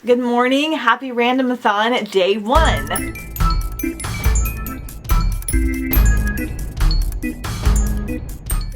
Good morning, happy Randomathon day 1.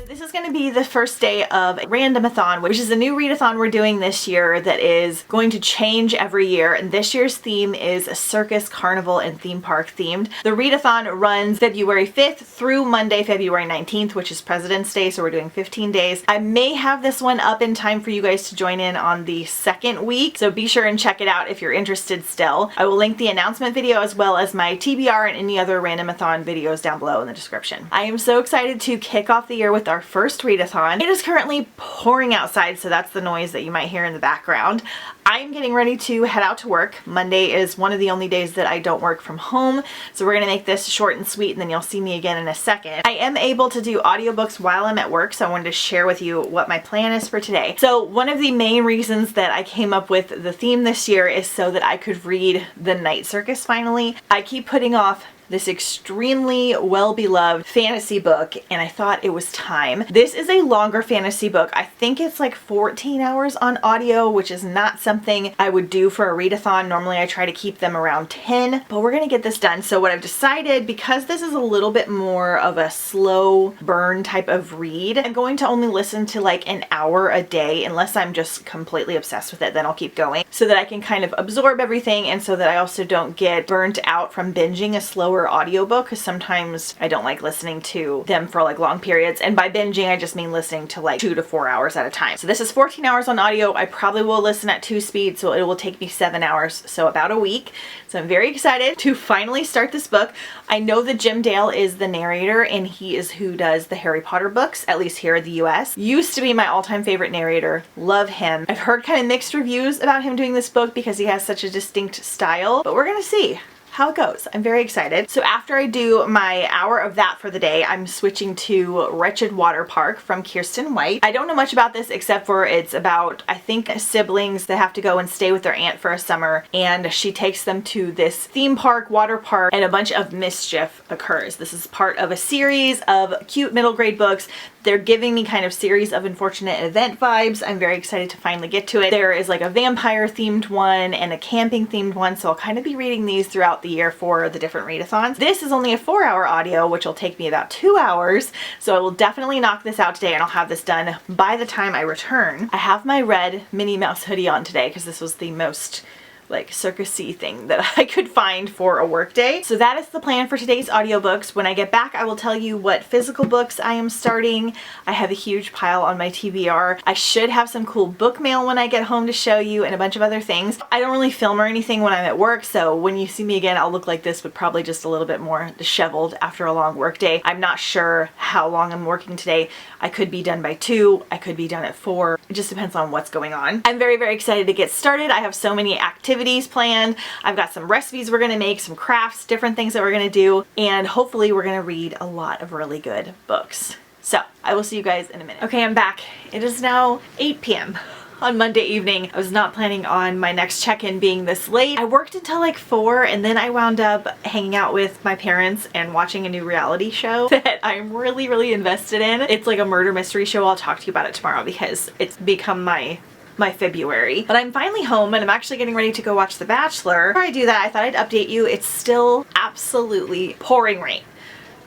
This is going to be the first day of Randomathon, which is a new readathon we're doing this year that is going to change every year. And this year's theme is a circus, carnival, and theme park themed. The readathon runs February 5th through Monday, February 19th, which is President's Day, so we're doing 15 days. I may have this one up in time for you guys to join in on the second week, so be sure and check it out if you're interested still. I will link the announcement video as well as my TBR and any other Randomathon videos down below in the description. I am so excited to kick off the year with our first readathon. It is currently pouring outside, so that's the noise that you might hear in the background. I'm getting ready to head out to work. Monday is one of the only days that I don't work from home, so we're gonna make this short and sweet and then you'll see me again in a second. I am able to do audiobooks while I'm at work, so I wanted to share with you what my plan is for today. So one of the main reasons that I came up with the theme this year is so that I could read The Night Circus finally. I keep putting off this extremely well-beloved fantasy book, and I thought it was time. This is a longer fantasy book. I think it's like 14 hours on audio, which is not something I would do for a readathon. Normally I try to keep them around 10, but we're gonna get this done. So what I've decided, because this is a little bit more of a slow burn type of read, I'm going to only listen to like an hour a day, unless I'm just completely obsessed with it, then I'll keep going, so that I can kind of absorb everything and so that I also don't get burnt out from binging a slower audiobook, because sometimes I don't like listening to them for like long periods, and by binging I just mean listening to like 2 to 4 hours at a time. So this is 14 hours on audio. I probably will listen at 2 speeds, so it will take me 7 hours, so about a week. So I'm very excited to finally start this book. I know that Jim Dale is the narrator, and he is who does the Harry Potter books, at least here in the US. Used to be my all-time favorite narrator. Love him. I've heard kind of mixed reviews about him doing this book because he has such a distinct style, but we're gonna see how it goes. I'm very excited. So after I do my hour of that for the day, I'm switching to Wretched Water Park from Kiersten White. I don't know much about this except for it's about, I think, siblings that have to go and stay with their aunt for a summer, and she takes them to this theme park, water park, and a bunch of mischief occurs. This is part of a series of cute middle grade books. They're giving me kind of series of unfortunate event vibes. I'm very excited to finally get to it. There is like a vampire themed one and a camping themed one, so I'll kind of be reading these throughout the year for the different readathons. This is only a 4-hour audio, which will take me about 2 hours, so I will definitely knock this out today and I'll have this done by the time I return. I have my red Minnie Mouse hoodie on today because this was the most like circus-y thing that I could find for a work day. So that is the plan for today's audiobooks. When I get back, I will tell you what physical books I am starting. I have a huge pile on my TBR. I should have some cool book mail when I get home to show you, and a bunch of other things. I don't really film or anything when I'm at work, so when you see me again, I'll look like this, but probably just a little bit more disheveled after a long work day. I'm not sure how long I'm working today. I could be done by 2, I could be done at 4. It just depends on what's going on. I'm very, very excited to get started. I have so many activities planned. I've got some recipes we're gonna make, some crafts, different things that we're gonna do, and hopefully we're gonna read a lot of really good books. So I will see you guys in a minute. Okay, I'm back. It is now 8 p.m. on Monday evening. I was not planning on my next check-in being this late. I worked until like 4, and then I wound up hanging out with my parents and watching a new reality show that I'm really, really invested in. It's like a murder mystery show. I'll talk to you about it tomorrow because it's become my Febrauary. But I'm finally home and I'm actually getting ready to go watch The Bachelor. Before I do that, I thought I'd update you. It's still absolutely pouring rain.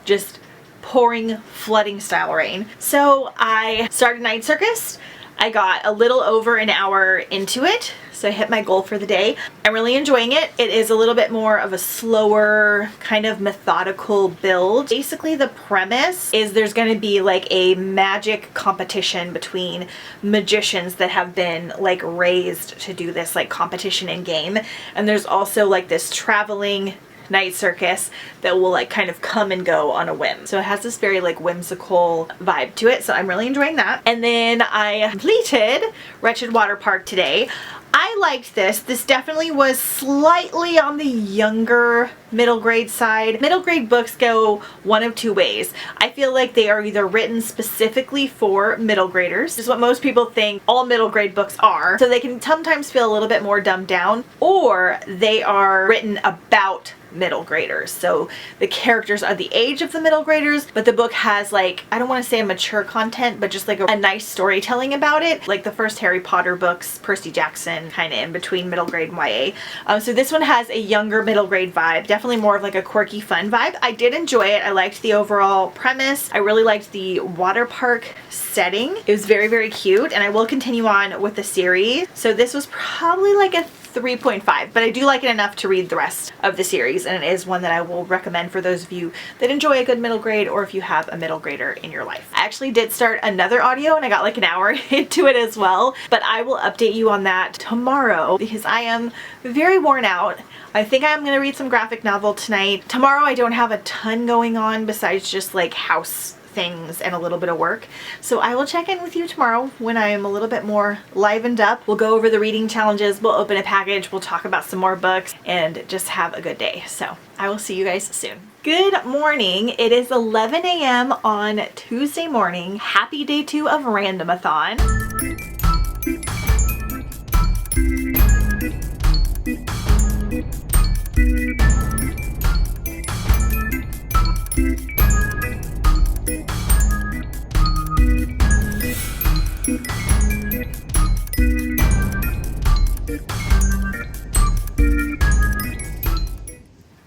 Just pouring, flooding style rain. So I started Night Circus. I got a little over an hour into it, so I hit my goal for the day. I'm really enjoying it. It is a little bit more of a slower, kind of methodical build. Basically, the premise is there's going to be like a magic competition between magicians that have been like raised to do this like competition in game. And there's also like this traveling night circus that will like kind of come and go on a whim. So it has this very like whimsical vibe to it, so I'm really enjoying that. And then I completed Wretched Water Park today. I liked this. This definitely was slightly on the younger middle grade side. Middle grade books go one of 2 ways. I feel like they are either written specifically for middle graders, which is what most people think all middle grade books are, so they can sometimes feel a little bit more dumbed down, or they are written about middle graders. So the characters are the age of the middle graders, but the book has like, I don't want to say a mature content, but just like a nice storytelling about it. Like the first Harry Potter books, Percy Jackson and kind of in between middle grade and YA. So this one has a younger middle grade vibe, definitely more of like a quirky fun vibe. I did enjoy it. I liked the overall premise. I really liked the water park setting. It was very, very cute, and I will continue on with the series. So this was probably like a 3.5, but I do like it enough to read the rest of the series, and it is one that I will recommend for those of you that enjoy a good middle grade, or if you have a middle grader in your life. I actually did start another audio and I got like an hour into it as well, but I will update you on that tomorrow because I am very worn out. I think I'm going to read some graphic novel tonight. Tomorrow I don't have a ton going on besides just like house things and a little bit of work. So I will check in with you tomorrow when I am a little bit more livened up. We'll go over the reading challenges, we'll open a package, we'll talk about some more books, and just have a good day. So I will see you guys soon. Good morning. It is 11 a.m. on Tuesday morning. Happy day 2 of Randomathon.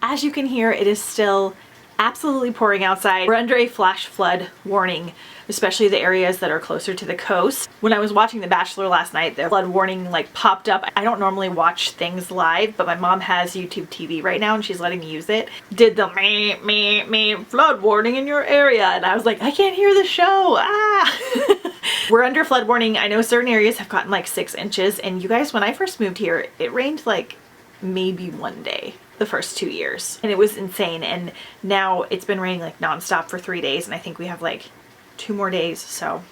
As you can hear, it is still absolutely pouring outside. We're under a flash flood warning, especially the areas that are closer to the coast. When I was watching The Bachelor last night, the flood warning like popped up. I don't normally watch things live, but my mom has YouTube TV right now and she's letting me use it. Did the me flood warning in your area, and I was like, I can't hear the show. Ah. We're under flood warning. I know certain areas have gotten like 6 inches, and you guys, when I first moved here, it rained like maybe one day the first 2 years, and it was insane. And now it's been raining like nonstop for 3 days, and I think we have like 2 more days, so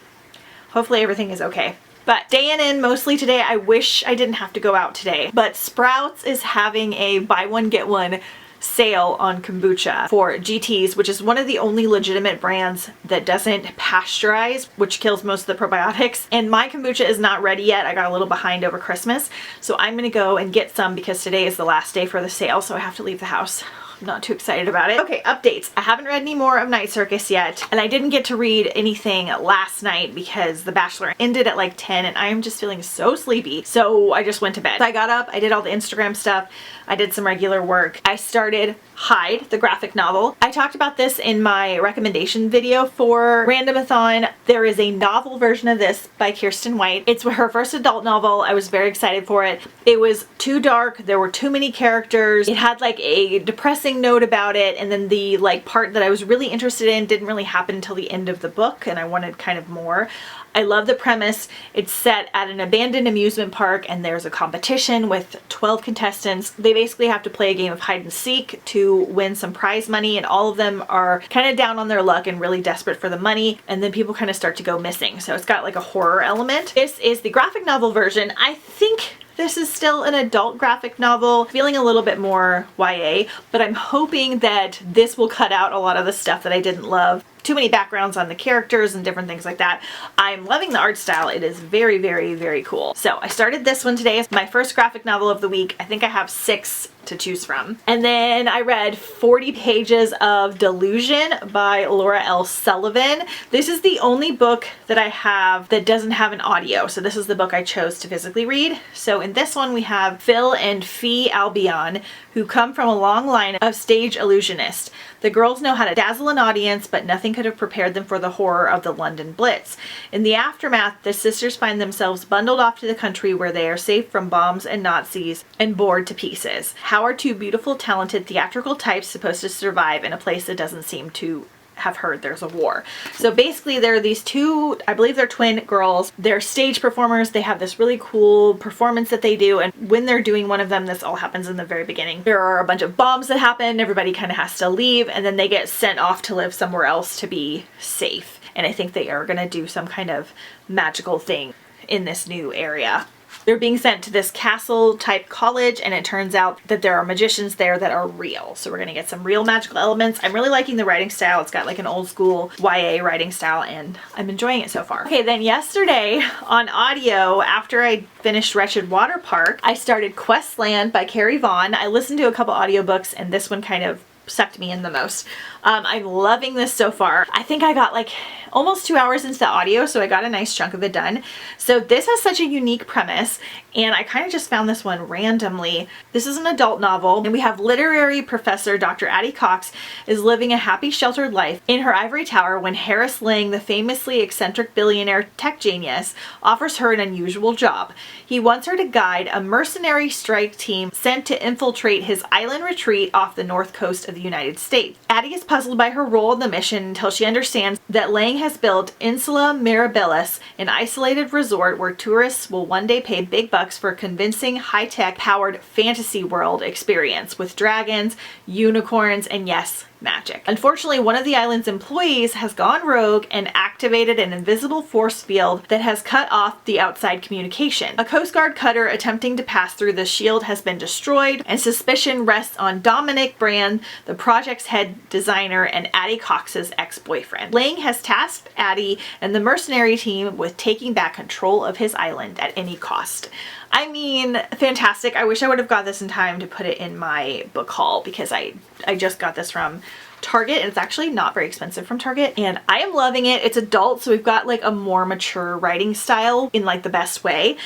hopefully everything is okay. But day in mostly today. I wish I didn't have to go out today, but Sprouts is having a buy one get one sale on kombucha for GTs, which is one of the only legitimate brands that doesn't pasteurize, which kills most of the probiotics. And my kombucha is not ready yet. I got a little behind over Christmas, so I'm gonna go and get some because today is the last day for the sale, so I have to leave the house. I'm not too excited about it. Okay, updates. I haven't read any more of Night Circus yet, and I didn't get to read anything last night because The Bachelor ended at like 10 and I am just feeling so sleepy, so I just went to bed. So I got up, I did all the Instagram stuff, I did some regular work. I started Hide, the graphic novel. I talked about this in my recommendation video for Randomathon. There is a novel version of this by Kirsten White. It's her first adult novel. I was very excited for it. It was too dark. There were too many characters. It had like a depressing note about it, and then the like part that I was really interested in didn't really happen until the end of the book, and I wanted kind of more. I love the premise. It's set at an abandoned amusement park, and there's a competition with 12 contestants. They basically have to play a game of hide and seek to win some prize money, and all of them are kind of down on their luck and really desperate for the money, and then people kind of start to go missing. So it's got like a horror element. This is the graphic novel version. I think this is still an adult graphic novel, feeling a little bit more YA, but I'm hoping that this will cut out a lot of the stuff that I didn't love. Too many backgrounds on the characters and different things like that. I'm loving the art style. It is very, very, very cool. So I started this one today. It's my first graphic novel of the week. I think I have 6 to choose from. And then I read 40 pages of Delusion by Laura L. Sullivan. This is the only book that I have that doesn't have an audio. So this is the book I chose to physically read. So in this one we have Phil and Fee Albion, who come from a long line of stage illusionists. The girls know how to dazzle an audience, but nothing could have prepared them for the horror of the London Blitz. In the aftermath, the sisters find themselves bundled off to the country where they are safe from bombs and Nazis and bored to pieces. How are 2 beautiful, talented theatrical types supposed to survive in a place that doesn't seem to have heard there's a war? So basically there are these 2, I believe they're twin girls. They're stage performers. They have this really cool performance that they do, and when they're doing one of them, this all happens in the very beginning. There are a bunch of bombs that happen. Everybody kind of has to leave, and then they get sent off to live somewhere else to be safe. And I think they are going to do some kind of magical thing in this new area. They're being sent to this castle type college, and it turns out that there are magicians there that are real. So we're gonna get some real magical elements. I'm really liking the writing style. It's got like an old school YA writing style, and I'm enjoying it so far. Okay, then yesterday on audio, after I finished Wretched Water Park, I started Questland by Carrie Vaughn. I listened to a couple audiobooks, and this one kind of sucked me in the most. I'm loving this so far. I think I got like almost 2 hours into the audio, so I got a nice chunk of it done. So this has such a unique premise, and I kind of just found this one randomly. This is an adult novel, and we have literary professor Dr. Addie Cox is living a happy, sheltered life in her ivory tower when Harris Lang, the famously eccentric billionaire tech genius, offers her an unusual job. He wants her to guide a mercenary strike team sent to infiltrate his island retreat off the north coast of the United States. Addie is puzzled by her role in the mission until she understands that Lang has built Insula Mirabilis, an isolated resort where tourists will one day pay big bucks for a convincing high-tech powered fantasy world experience with dragons, unicorns, and yes, magic. Unfortunately, one of the island's employees has gone rogue and activated an invisible force field that has cut off the outside communication. A Coast Guard cutter attempting to pass through the shield has been destroyed, and suspicion rests on Dominic Brand, the project's head designer and Addie Cox's ex-boyfriend. Lang has tasked Addie and the mercenary team with taking back control of his island at any cost. I mean, fantastic. I wish I would have got this in time to put it in my book haul, because I just got this from Target, and it's actually not very expensive from Target, and I am loving it. It's adult, so we've got like a more mature writing style in like the best way,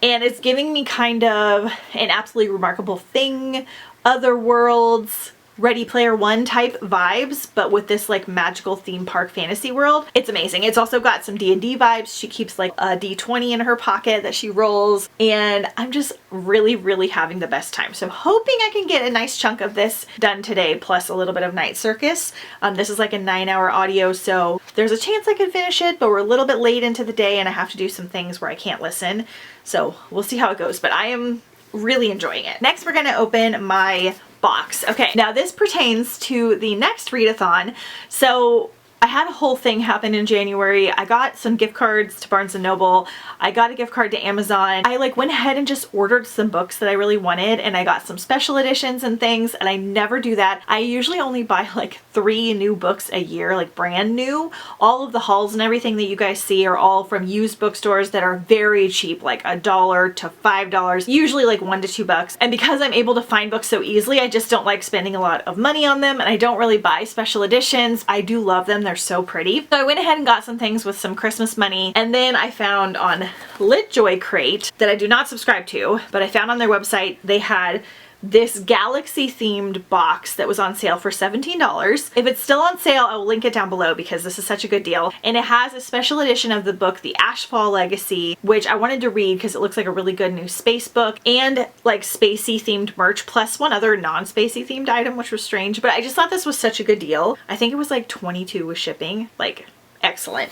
and it's giving me kind of An Absolutely Remarkable Thing, Other Worlds, Ready Player One type vibes, but with this like magical theme park fantasy world. It's amazing. It's also got some D&D vibes. She keeps like a D20 in her pocket that she rolls, and I'm just really having the best time. So I'm hoping I can get a nice chunk of this done today, plus a little bit of Night Circus. This is like a 9-hour audio, so there's a chance I could finish it, but we're a little bit late into the day and I have to do some things where I can't listen. So we'll see how it goes, but I am really enjoying it. Next, we're gonna open my box. Okay, now this pertains to the next readathon. So I had a whole thing happen in January. I got some gift cards to Barnes & Noble. I got a gift card to Amazon. I like went ahead and just ordered some books that I really wanted, and I got some special editions and things, and I never do that. I usually only buy like 3 new books a year, like brand new. All of the hauls and everything that you guys see are all from used bookstores that are very cheap, like $1 to $5, usually like $1 to $2. And because I'm able to find books so easily, I just don't like spending a lot of money on them, and I don't really buy special editions. I do love them. They're so pretty. So I went ahead and got some things with some Christmas money, and then I found on LitJoy Crate, that I do not subscribe to, but I found on their website they had this galaxy themed box that was on sale for $17. If it's still on sale, I will link it down below because this is such a good deal. And it has a special edition of the book, The Ashfall Legacy, which I wanted to read because it looks like a really good new space book, and like spacey themed merch, plus one other non-spacey themed item, which was strange. But I just thought this was such a good deal. I think it was like $22 with shipping, like excellent.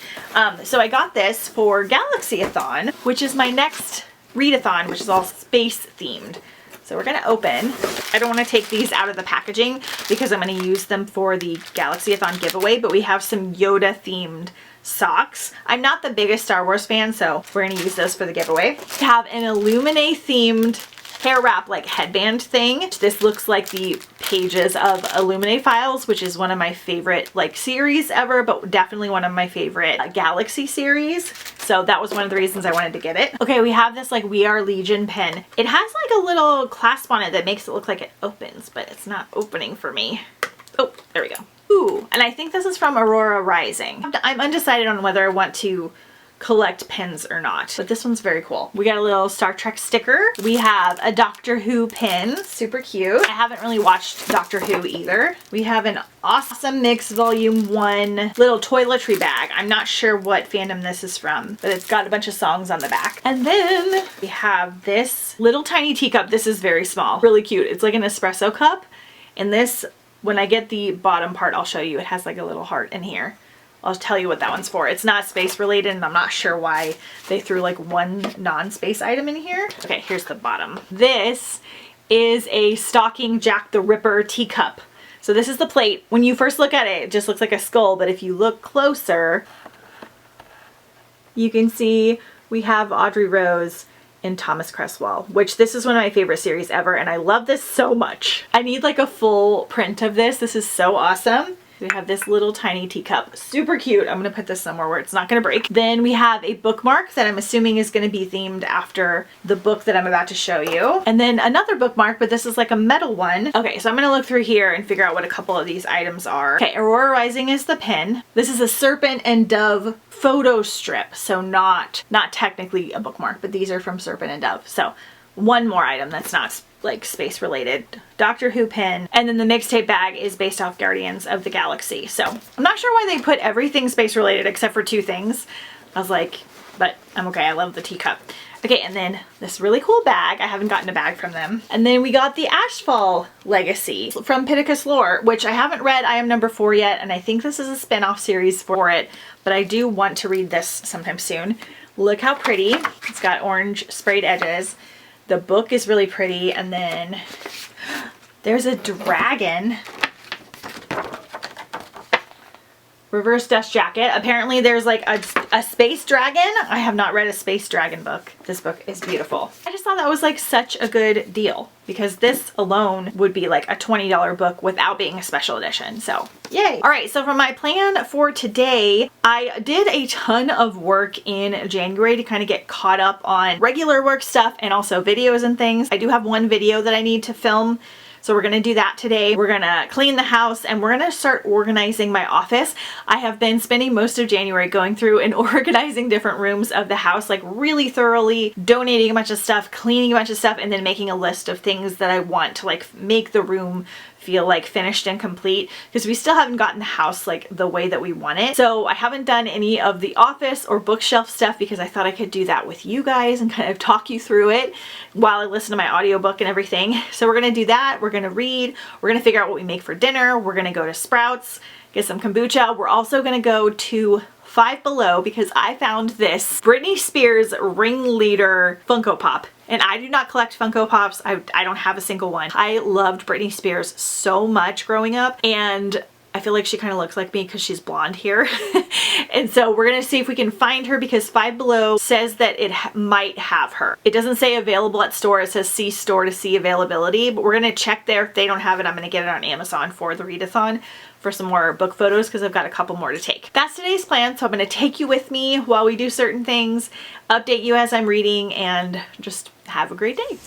So I got this for Galaxy-a-thon, which is my next readathon, which is all space themed. So we're gonna open. I don't wanna take these out of the packaging because I'm gonna use them for the Galaxy-a-thon giveaway, but we have some Yoda themed socks. I'm not the biggest Star Wars fan, so we're gonna use those for the giveaway. We have an Illuminae themed hair wrap like headband thing. This looks like the pages of Illuminae Files, which is one of my favorite like series ever, but definitely one of my favorite Galaxy series. So that was one of the reasons I wanted to get it. Okay, we have this like We Are Legion pen. It has like a little clasp on it that makes it look like it opens, but it's not opening for me. Oh, there we go. Ooh, and I think this is from Aurora Rising. I'm undecided on whether I want to collect pins or not, but this one's very cool. We got a little Star Trek sticker. We have a Doctor Who pin, super cute. I haven't really watched Doctor Who either. We have an Awesome Mix Volume 1 little toiletry bag. I'm not sure what fandom this is from, but it's got a bunch of songs on the back. And then we have this little tiny teacup. This is very small, really cute. It's like an espresso cup, and this, when I get the bottom part, I'll show you. It has like a little heart in here. I'll tell you what that one's for. It's not space related, and I'm not sure why they threw like one non-space item in here. Okay, here's the bottom. This is a stocking Jack the Ripper teacup. So this is the plate. When you first look at it, it just looks like a skull, but if you look closer, you can see we have Audrey Rose and Thomas Cresswell, which this is one of my favorite series ever, and I love this so much. I need like a full print of this. This is so awesome. We have this little tiny teacup. Super cute. I'm going to put this somewhere where it's not going to break. Then we have a bookmark that I'm assuming is going to be themed after the book that I'm about to show you. And then another bookmark, but this is like a metal one. Okay, so I'm going to look through here and figure out what a couple of these items are. Okay, Aurora Rising is the pen. This is a serpent and dove photo strip. So not technically a bookmark, but these are from Serpent and Dove. So one more item that's not like space related. Doctor Who pin. And then the mixtape bag is based off Guardians of the Galaxy. So I'm not sure why they put everything space related except for two things. I was like, but I'm okay. I love the teacup. Okay, and then this really cool bag. I haven't gotten a bag from them. And then we got the Ashfall Legacy from Pittacus Lore, which I haven't read. I am number 4 yet, and I think this is a spin-off series for it, but I do want to read this sometime soon. Look how pretty. It's got orange sprayed edges. The book is really pretty, and then there's a dragon. Reverse dust jacket. Apparently there's like a space dragon. I have not read a space dragon book. This book is beautiful. I just thought that was like such a good deal because this alone would be like a $20 book without being a special edition. So yay. All right, so for my plan for today, I did a ton of work in January to kind of get caught up on regular work stuff and also videos and things. I do have one video that I need to film. So we're gonna do that today. We're gonna clean the house and we're gonna start organizing my office. I have been spending most of January going through and organizing different rooms of the house, like really thoroughly, donating a bunch of stuff, cleaning a bunch of stuff, and then making a list of things that I want to like make the room feel like finished and complete, because we still haven't gotten the house like the way that we want it. So I haven't done any of the office or bookshelf stuff because I thought I could do that with you guys and kind of talk you through it while I listen to my audiobook and everything. So we're gonna do that. We're gonna read. We're gonna figure out what we make for dinner. We're gonna go to Sprouts, get some kombucha. We're also gonna go to Five Below because I found this Britney Spears ringleader Funko Pop. And I do not collect Funko Pops. I don't have a single one. I loved Britney Spears so much growing up, and I feel like she kind of looks like me because she's blonde here. And so we're gonna see if we can find her because Five Below says that it might have her. It doesn't say available at store, it says see store to see availability, but we're gonna check there. If they don't have it, I'm gonna get it on Amazon for the readathon for some more book photos because I've got a couple more to take. That's today's plan, so I'm gonna take you with me while we do certain things, update you as I'm reading, and just have a great day.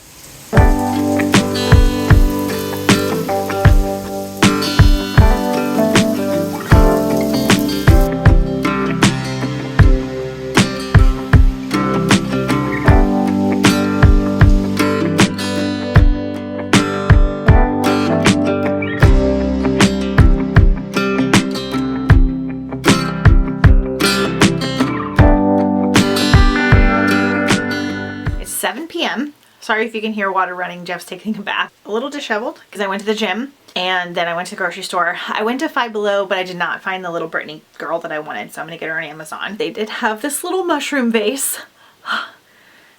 It's 7 p.m. Sorry if you can hear water running. Jeff's taking a bath. A little disheveled because I went to the gym and then I went to the grocery store. I went to Five Below, but I did not find the little Britney girl that I wanted, so I'm gonna get her on Amazon. They did have this little mushroom vase.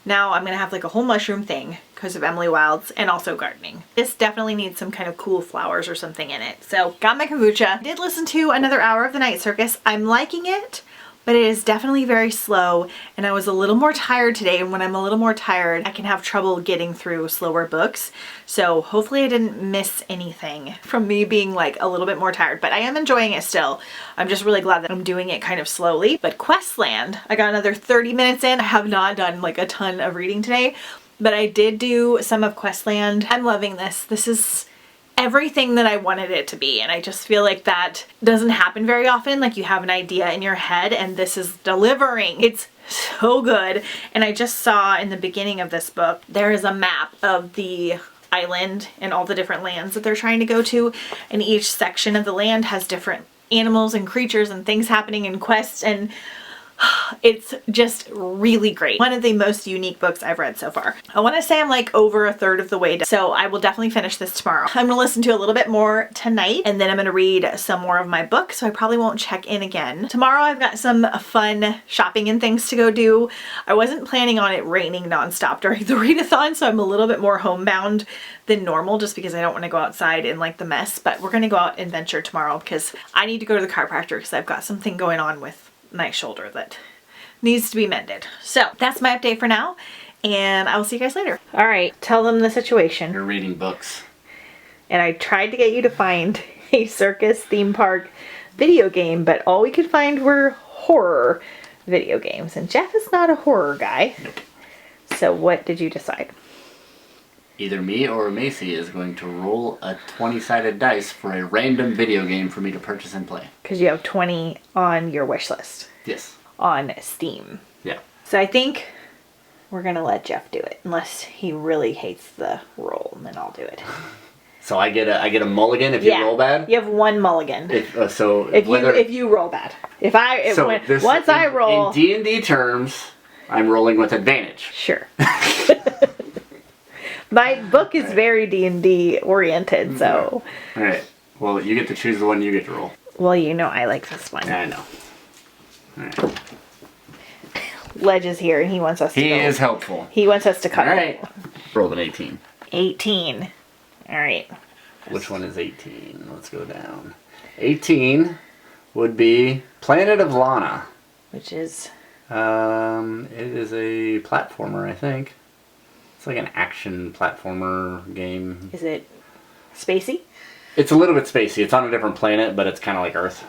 Now I'm gonna have like a whole mushroom thing because of Emily Wilde's and also gardening. This definitely needs some kind of cool flowers or something in it. So got my kombucha. I did listen to another hour of the Night Circus. I'm liking it, but it is definitely very slow and I was a little more tired today, and when I'm a little more tired I can have trouble getting through slower books. So hopefully I didn't miss anything from me being like a little bit more tired, but I am enjoying it still. I'm just really glad that I'm doing it kind of slowly. But Questland, I got another 30 minutes in. I have not done like a ton of reading today, but I did do some of Questland. I'm loving this. This is everything that I wanted it to be, and I just feel like that doesn't happen very often. Like you have an idea in your head and this is delivering. It's so good. And I just saw in the beginning of this book there is a map of the island and all the different lands that they're trying to go to, and each section of the land has different animals and creatures and things happening in quests, and it's just really great. One of the most unique books I've read so far. I want to say I'm like over a third of the way done, so I will definitely finish this tomorrow. I'm gonna listen to a little bit more tonight, and then I'm gonna read some more of my book, so I probably won't check in again. Tomorrow I've got some fun shopping and things to go do. I wasn't planning on it raining nonstop during the readathon, so I'm a little bit more homebound than normal just because I don't want to go outside in like the mess, but we're gonna go out and venture tomorrow because I need to go to the chiropractor because I've got something going on with my shoulder that needs to be mended. So that's my update for now, and I will see you guys later. All right, tell them the situation. You're reading books. And I tried to get you to find a circus theme park video game, but all we could find were horror video games. And Jeff is not a horror guy. Nope. So what did you decide? Either me or Macy is going to roll a 20-sided dice for a random video game for me to purchase and play. Because you have 20 on your wish list. Yes. On Steam. Yeah. So I think we're going to let Jeff do it. Unless he really hates the roll, and then I'll do it. So I get a mulligan if you roll bad? You have one mulligan. If you roll bad. Once I roll... In D&D terms, I'm rolling with advantage. Sure. My book is very D&D oriented, so... Alright. Well, you get to choose the one you get to roll. Well, you know I like this one. I know. Alright. Ledge is here, and he wants us to He is helpful. He wants us to cut. Alright. Rolled an 18. 18. Alright. Which one is 18? Let's go down. 18 would be Planet of Lana. Which is... It is a platformer, I think. It's like an action platformer game. Is it spacey? It's a little bit spacey. It's on a different planet, but it's kind of like Earth.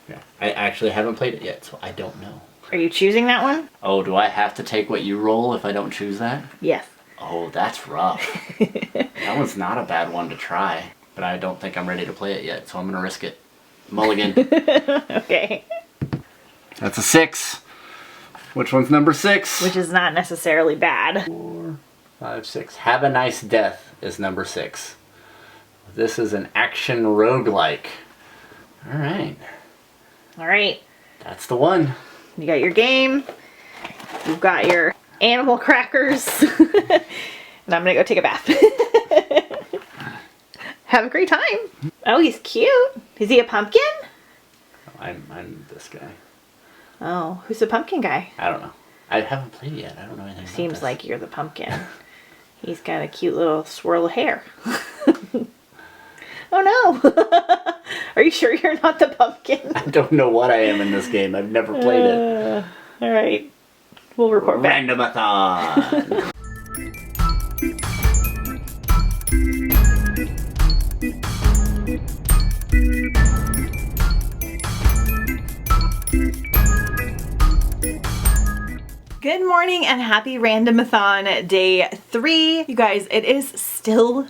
Yeah. I actually haven't played it yet, so I don't know. Are you choosing that one? Oh, do I have to take what you roll if I don't choose that? Yes. Oh, that's rough. That one's not a bad one to try, but I don't think I'm ready to play it yet, so I'm going to risk it. Mulligan. Okay. That's a 6. Which one's number 6? Which is not necessarily bad. 4, 5, 6. Have a Nice Death is number 6. This is an action roguelike. Alright. Alright. That's the one. You got your game. You've got your animal crackers. And I'm gonna go take a bath. Have a great time. Oh, he's cute. Is he a pumpkin? I'm this guy. Oh, who's the pumpkin guy? I don't know. I haven't played it yet. I don't know anything about Seems this. like you're the pumpkin. He's got a cute little swirl of hair. Oh no! Are you sure you're not the pumpkin? I don't know what I am in this game. I've never played it. Alright. We'll report back. Randomathon! Good morning and happy Randomathon day 3. You guys, it is still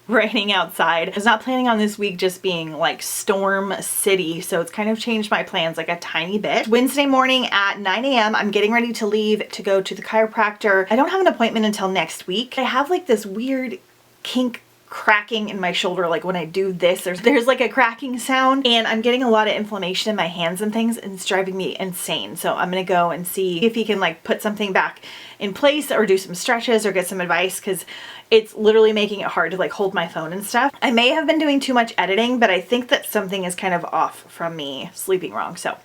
raining outside. I was not planning on this week just being like storm city, so it's kind of changed my plans like a tiny bit. Wednesday morning at 9 a.m. I'm getting ready to leave to go to the chiropractor. I don't have an appointment until next week. I have like this weird kink cracking in my shoulder, like when I do this, there's like a cracking sound, and I'm getting a lot of inflammation in my hands and things, and it's driving me insane. So I'm gonna go and see if he can like put something back in place or do some stretches or get some advice, because it's literally making it hard to like hold my phone and stuff. I may have been doing too much editing, but I think that something is kind of off from me sleeping wrong. So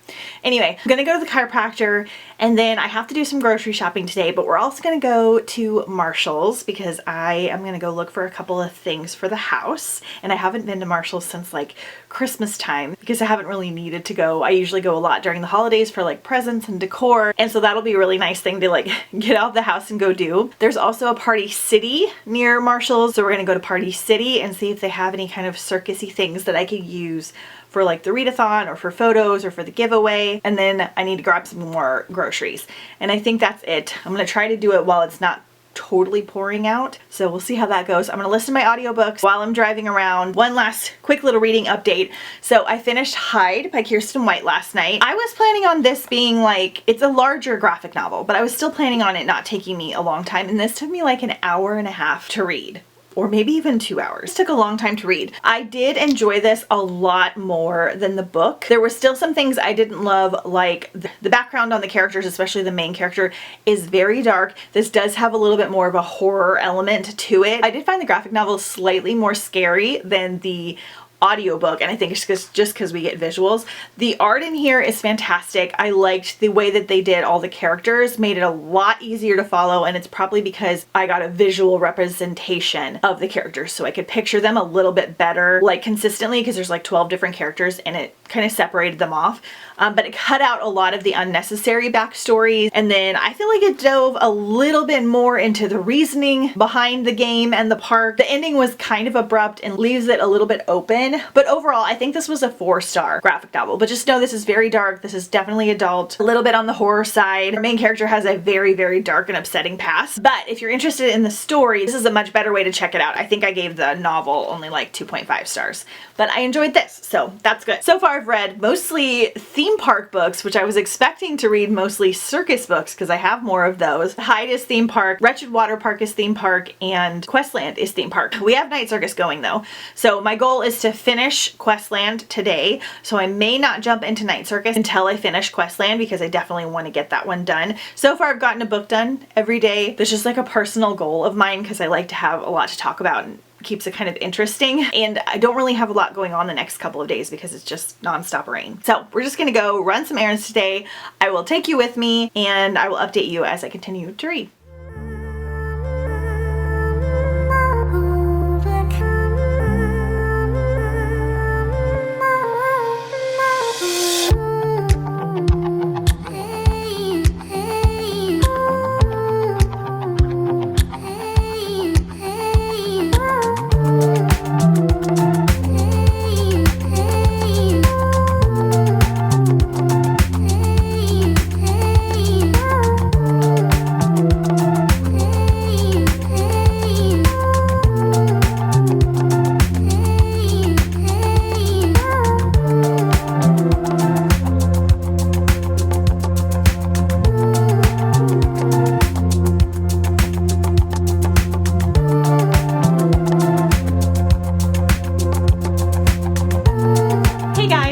anyway, I'm gonna go to the chiropractor, and then I have to do some grocery shopping today, but we're also gonna go to Marshall's because I am gonna go look for a couple of things for the house. And I haven't been to Marshall's since like Christmas time because I haven't really needed to go. I usually go a lot during the holidays for like presents and decor, and so that'll be a really nice thing to like get out of the house and go do. There's also a Party City near Marshall's, so we're gonna go to Party City and see if they have any kind of circusy things that I could use for like the readathon or for photos or for the giveaway. And then I need to grab some more groceries, and I think that's it. I'm gonna try to do it while it's not totally pouring out, so we'll see how that goes. I'm gonna listen to my audiobooks while I'm driving around. One last quick little reading update. So I finished Hyde by Kirsten White last night. I was planning on this being like, it's a larger graphic novel, but I was still planning on it not taking me a long time, and this took me like an hour and a half to read. Or maybe even 2 hours. It took a long time to read. I did enjoy this a lot more than the book. There were still some things I didn't love, like the background on the characters, especially the main character, is very dark. This does have a little bit more of a horror element to it. I did find the graphic novel slightly more scary than the audiobook, and I think it's just because we get visuals. The art in here is fantastic. I liked the way that they did all the characters, made it a lot easier to follow, and it's probably because I got a visual representation of the characters, so I could picture them a little bit better, like consistently, because there's like 12 different characters and it kind of separated them off. But it cut out a lot of the unnecessary backstories, and then I feel like it dove a little bit more into the reasoning behind the game and the park. The ending was kind of abrupt and leaves it a little bit open, in. But overall, I think this was a 4-star graphic novel. But just know this is very dark. This is definitely adult, a little bit on the horror side. Our main character has a very, very dark and upsetting past. But if you're interested in the story, this is a much better way to check it out. I think I gave the novel only like 2.5 stars. But I enjoyed this, so that's good. So far I've read mostly theme park books, which I was expecting to read mostly circus books because I have more of those. Hyde is theme park, Wretched Water Park is theme park, and Questland is theme park. We have Night Circus going though. So my goal is to finish Questland today. So I may not jump into Night Circus until I finish Questland because I definitely want to get that one done. So far I've gotten a book done every day. That's just like a personal goal of mine because I like to have a lot to talk about and keeps it kind of interesting. And I don't really have a lot going on the next couple of days because it's just nonstop rain. So we're just gonna go run some errands today. I will take you with me and I will update you as I continue to read.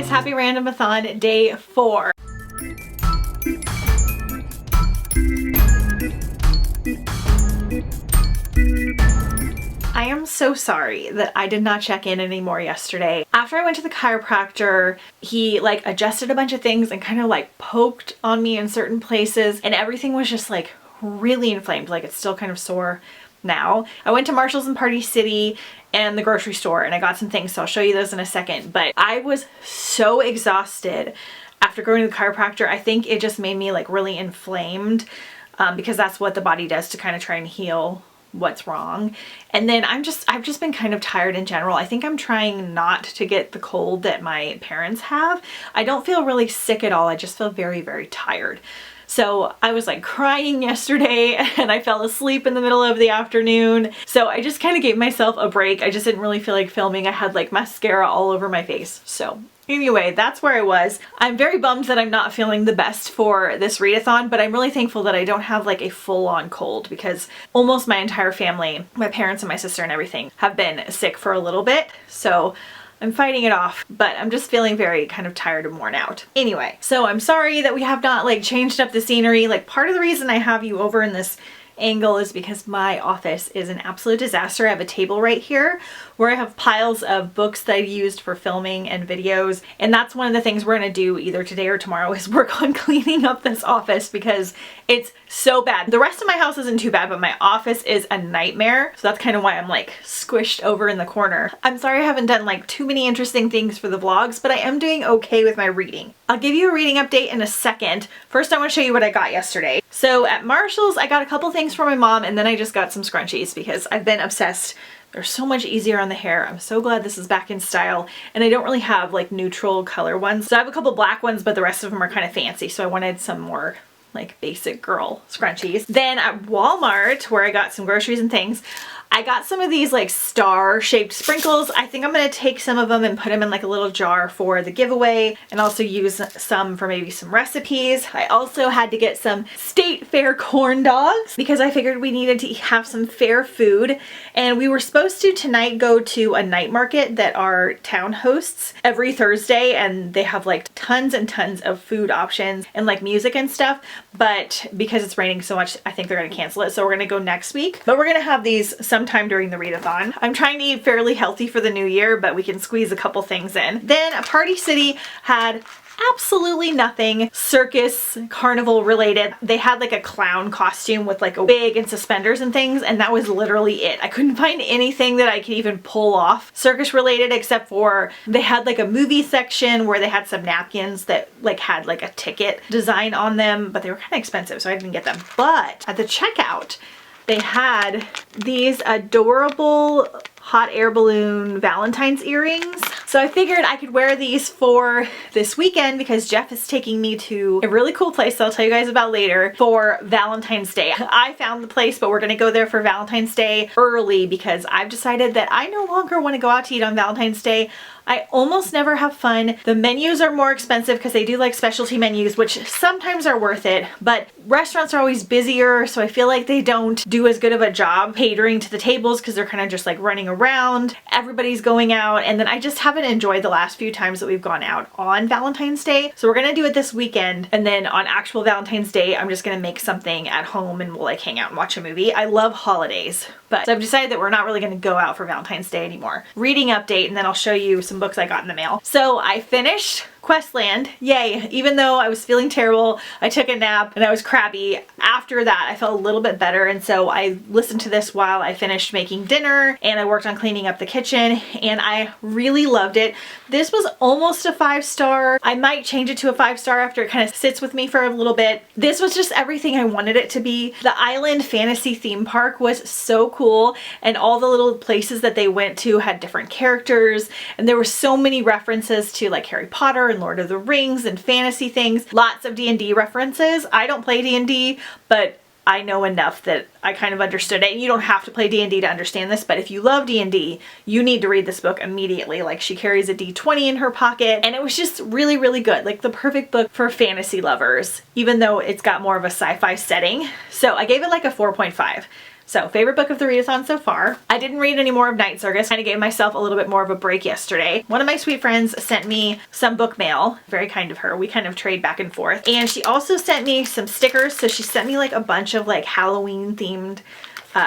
Happy Randomathon day 4. I am so sorry that I did not check in anymore yesterday. After I went to the chiropractor, he like adjusted a bunch of things and kind of like poked on me in certain places and everything was just like really inflamed. Like it's still kind of sore now. I went to Marshall's in Party City and the grocery store and I got some things, so I'll show you those in a second. But I was so exhausted after going to the chiropractor. I think it just made me like really inflamed because that's what the body does to kind of try and heal what's wrong. And then I've just been kind of tired in general. I think I'm trying not to get the cold that my parents have. I don't feel really sick at all. I just feel very, very tired. So I was like crying yesterday and I fell asleep in the middle of the afternoon. So I just kind of gave myself a break. I just didn't really feel like filming. I had like mascara all over my face. So anyway, that's where I was. I'm very bummed that I'm not feeling the best for this readathon, but I'm really thankful that I don't have like a full-on cold because almost my entire family, my parents and my sister and everything, have been sick for a little bit. So I'm fighting it off, but I'm just feeling very kind of tired and worn out. Anyway, so I'm sorry that we have not like changed up the scenery. Like part of the reason I have you over in this angle is because my office is an absolute disaster. I have a table right here where I have piles of books that I used for filming and videos, and that's one of the things we're gonna do either today or tomorrow is work on cleaning up this office because it's so bad. The rest of my house isn't too bad, but my office is a nightmare, so that's kind of why I'm like squished over in the corner. I'm sorry I haven't done like too many interesting things for the vlogs, but I am doing okay with my reading. I'll give you a reading update in a second. First I want to show you what I got yesterday. So at Marshall's I got a couple things for my mom, and then I just got some scrunchies because I've been obsessed. They're so much easier on the hair. I'm so glad this is back in style, and I don't really have like neutral color ones. So I have a couple black ones, but the rest of them are kind of fancy, so I wanted some more like basic girl scrunchies. Then at Walmart, where I got some groceries and things, I got some of these like star-shaped sprinkles. I think I'm gonna take some of them and put them in like a little jar for the giveaway and also use some for maybe some recipes. I also had to get some State Fair corn dogs because I figured we needed to have some fair food. And we were supposed to tonight go to a night market that our town hosts every Thursday, and they have like tons and tons of food options and like music and stuff. But because it's raining so much, I think they're gonna cancel it. So we're gonna go next week. But we're gonna have these sometime during the readathon. I'm trying to eat fairly healthy for the new year, but we can squeeze a couple things in. Then Party City had absolutely nothing circus carnival related. They had like a clown costume with like a wig and suspenders and things, and that was literally it. I couldn't find anything that I could even pull off circus related, except for they had like a movie section where they had some napkins that like had like a ticket design on them, but they were kind of expensive, so I didn't get them. But at the checkout they had these adorable hot air balloon Valentine's earrings. So I figured I could wear these for this weekend because Jeff is taking me to a really cool place that I'll tell you guys about later for Valentine's Day. I found the place, but we're gonna go there for Valentine's Day early because I've decided that I no longer want to go out to eat on Valentine's Day. I almost never have fun. The menus are more expensive because they do like specialty menus, which sometimes are worth it, but restaurants are always busier, so I feel like they don't do as good of a job catering to the tables because they're kind of just like running around. Everybody's going out, and then I just haven't enjoyed the last few times that we've gone out on Valentine's Day. So we're gonna do it this weekend, and then on actual Valentine's Day, I'm just gonna make something at home and we'll like hang out and watch a movie. I love holidays, but so I've decided that we're not really gonna go out for Valentine's Day anymore. Reading update, and then I'll show you some books I got in the mail. So I finished Questland, yay. Even though I was feeling terrible, I took a nap and I was crabby. After that, I felt a little bit better, and so I listened to this while I finished making dinner, and I worked on cleaning up the kitchen, and I really loved it. This was almost a 5-star. I might change it to a 5-star after it kind of sits with me for a little bit. This was just everything I wanted it to be. The Island Fantasy theme park was so cool, and all the little places that they went to had different characters, and there were so many references to like Harry Potter and Lord of the Rings and fantasy things. Lots of D&D references. I don't play D&D, but I know enough that I kind of understood it. And you don't have to play D&D to understand this, but if you love D&D, you need to read this book immediately. Like, she carries a D20 in her pocket, and it was just really, really good. Like the perfect book for fantasy lovers, even though it's got more of a sci-fi setting. So I gave it like a 4.5. So, favorite book of the readathon so far. I didn't read any more of Night Circus. Kind of gave myself a little bit more of a break yesterday. One of my sweet friends sent me some book mail. Very kind of her. We kind of trade back and forth. And she also sent me some stickers. So she sent me like a bunch of like Halloween themed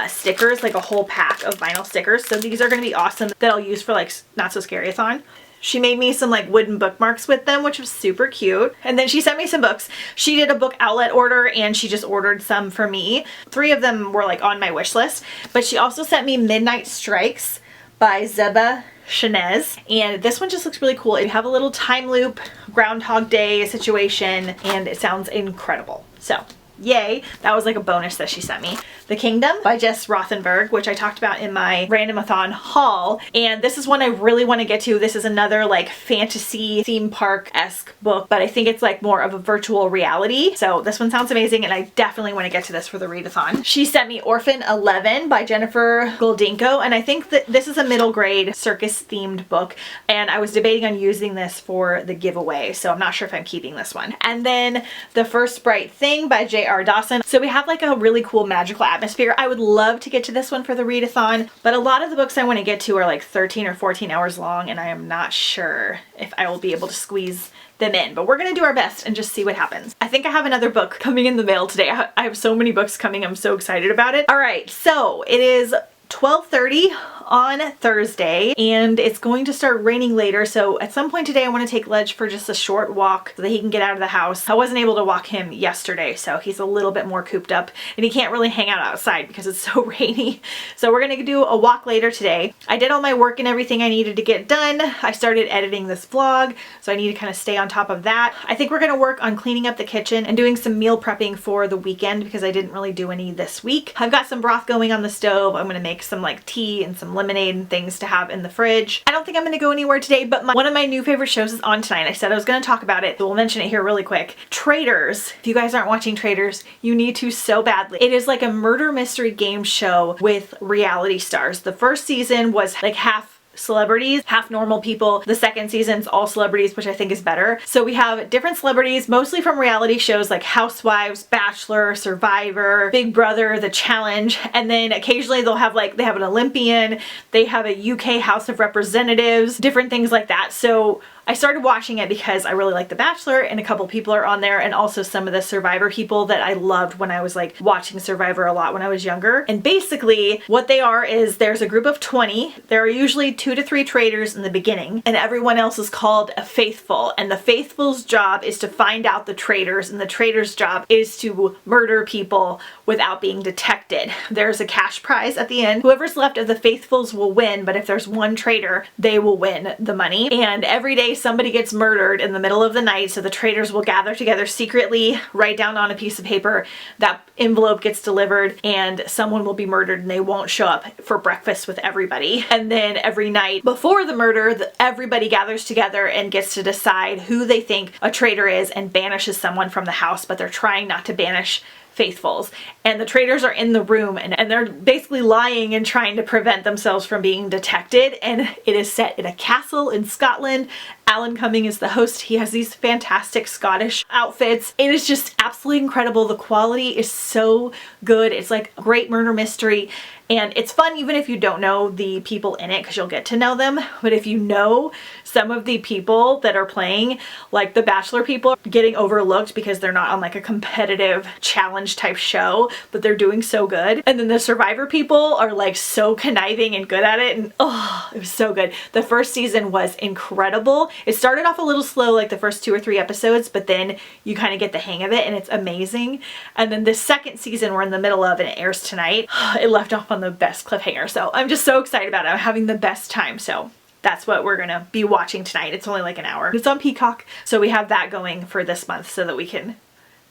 stickers, like a whole pack of vinyl stickers. So these are going to be awesome that I'll use for like Not So Scary-a-thon. She made me some like wooden bookmarks with them, which was super cute. And then she sent me some books. She did a book outlet order, and she just ordered some for me. 3 of them were like on my wish list, but she also sent me Midnight Strikes by Zeba Shanez, and this one just looks really cool. You have a little time loop, Groundhog Day situation, and it sounds incredible. So yay, that was like a bonus that she sent me. The Kingdom by Jess Rothenberg, which I talked about in my Randomathon haul, and this is one I really want to get to. This is another like fantasy theme park-esque book, but I think it's like more of a virtual reality. So this one sounds amazing, and I definitely want to get to this for the readathon. She sent me Orphan 11 by Jennifer Goldinko, and I think that this is a middle grade circus themed book, and I was debating on using this for the giveaway, so I'm not sure if I'm keeping this one. And then The First Bright Thing by J.R. Dawson. So we have like a really cool magical atmosphere. I would love to get to this one for the readathon, but a lot of the books I want to get to are like 13 or 14 hours long, and I am not sure if I will be able to squeeze them in, but we're gonna do our best and just see what happens. I think I have another book coming in the mail today. I have so many books coming. I'm so excited about it. All right, so it is 12:30 on Thursday, and it's going to start raining later, so at some point today I want to take Ledge for just a short walk so that he can get out of the house. I wasn't able to walk him yesterday, so he's a little bit more cooped up, and he can't really hang out outside because it's so rainy. So we're gonna do a walk later today. I did all my work and everything I needed to get done. I started editing this vlog, so I need to kind of stay on top of that. I think we're gonna work on cleaning up the kitchen and doing some meal prepping for the weekend because I didn't really do any this week. I've got some broth going on the stove. I'm gonna make some like tea and some lemonade and things to have in the fridge. I don't think I'm gonna go anywhere today, but one of my new favorite shows is on tonight. I said I was gonna talk about it, so we'll mention it here really quick. Traitors. If you guys aren't watching Traitors, you need to so badly. It is like a murder mystery game show with reality stars. The first season was like half celebrities, half normal people. The second season's all celebrities, which I think is better. So we have different celebrities, mostly from reality shows like Housewives, Bachelor, Survivor, Big Brother, The Challenge, and then occasionally they'll have like, they have an Olympian, they have a UK House of Representatives, different things like that. So I started watching it because I really like The Bachelor, and a couple people are on there, and also some of the Survivor people that I loved when I was like watching Survivor a lot when I was younger. And basically what they are is there's a group of 20. There are usually 2 to 3 traitors in the beginning, and everyone else is called a faithful. And the faithful's job is to find out the traitors, and the traitor's job is to murder people without being detected. There's a cash prize at the end. Whoever's left of the faithfuls will win, but if there's one traitor, they will win the money. And every day somebody gets murdered in the middle of the night, so the traders will gather together secretly, write down on a piece of paper, that envelope gets delivered, and someone will be murdered and they won't show up for breakfast with everybody. And then every night before the murder, everybody gathers together and gets to decide who they think a traitor is and banishes someone from the house, but they're trying not to banish faithfuls. And the traders are in the room and they're basically lying and trying to prevent themselves from being detected. And it is set in a castle in Scotland. Alan Cumming is the host. He has these fantastic Scottish outfits. It is just absolutely incredible. The quality is so good. It's like a great murder mystery. And it's fun even if you don't know the people in it, because you'll get to know them. But if you know some of the people that are playing, like the Bachelor people, are getting overlooked because they're not on like a competitive challenge type show, but they're doing so good. And then the Survivor people are like so conniving and good at it. And oh, it was so good. The first season was incredible. It started off a little slow, like the first 2 or 3 episodes, but then you kind of get the hang of it and it's amazing. And then the second season we're in the middle of and it airs tonight. It left off on the best cliffhanger. So I'm just so excited about it. I'm having the best time. So that's what we're gonna be watching tonight. It's only like an hour. It's on Peacock. So we have that going for this month so that we can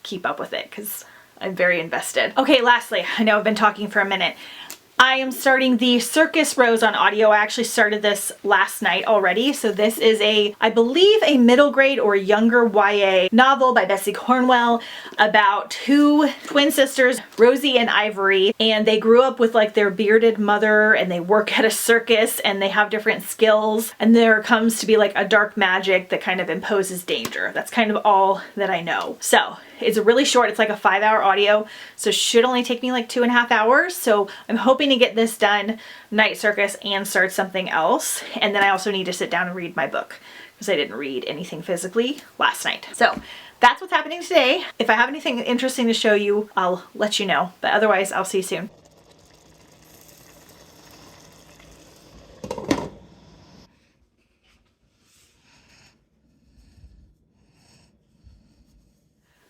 keep up with it because I'm very invested. Okay, lastly, I know I've been talking for a minute. I am starting the Circus Rose on audio. I actually started this last night already. So this is I believe a middle grade or younger YA novel by Bessie Cornwell about 2 twin sisters, Rosie and Ivory, and they grew up with like their bearded mother and they work at a circus and they have different skills, and there comes to be like a dark magic that kind of imposes danger. That's kind of all that I know. So it's really short. It's like a 5-hour audio, so it should only take me like 2.5 hours. So I'm hoping to get this done, Night Circus, and start something else. And then I also need to sit down and read my book because I didn't read anything physically last night. So that's what's happening today. If I have anything interesting to show you, I'll let you know. But otherwise, I'll see you soon.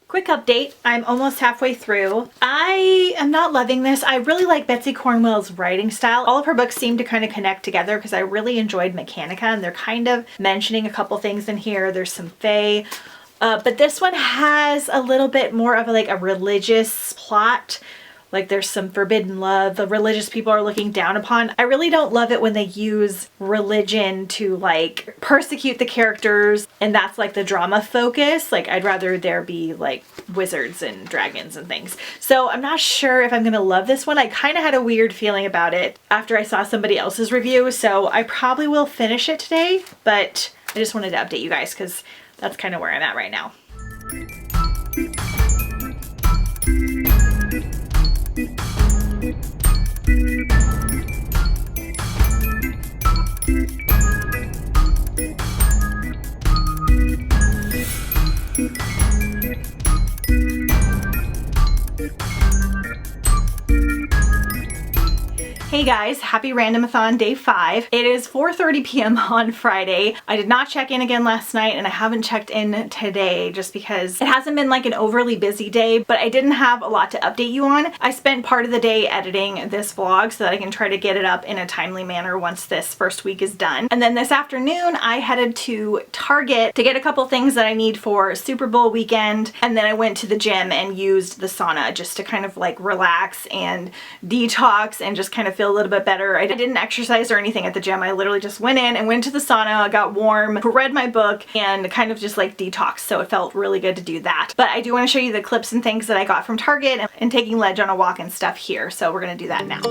Quick update, I'm almost halfway through. I am not loving this. I really like Betsy Cornwell's writing style. All of her books seem to kind of connect together because I really enjoyed Mechanica, and they're kind of mentioning a couple things in here. There's some fae, but this one has a little bit more of like a religious plot. Like there's some forbidden love. The religious people are looking down upon. I really don't love it when they use religion to like persecute the characters and that's like the drama focus. Like I'd rather there be like wizards and dragons and things. So I'm not sure if I'm gonna love this one. I kind of had a weird feeling about it after I saw somebody else's review. So I probably will finish it today, but I just wanted to update you guys because that's kind of where I'm at right now. Hey guys, happy Randomathon day 5. It is 4:30 p.m. on Friday. I did not check in again last night and I haven't checked in today just because it hasn't been like an overly busy day, but I didn't have a lot to update you on. I spent part of the day editing this vlog so that I can try to get it up in a timely manner once this first week is done. And then this afternoon I headed to Target to get a couple things that I need for Super Bowl weekend, and then I went to the gym and used the sauna just to kind of like relax and detox and just kind of feel a little bit better. I didn't exercise or anything at the gym. I literally just went in and went to the sauna, got warm, read my book, and kind of just like detox. So it felt really good to do that. But I do want to show you the clips and things that I got from Target and taking Ledge on a walk and stuff here. So we're going to do that now.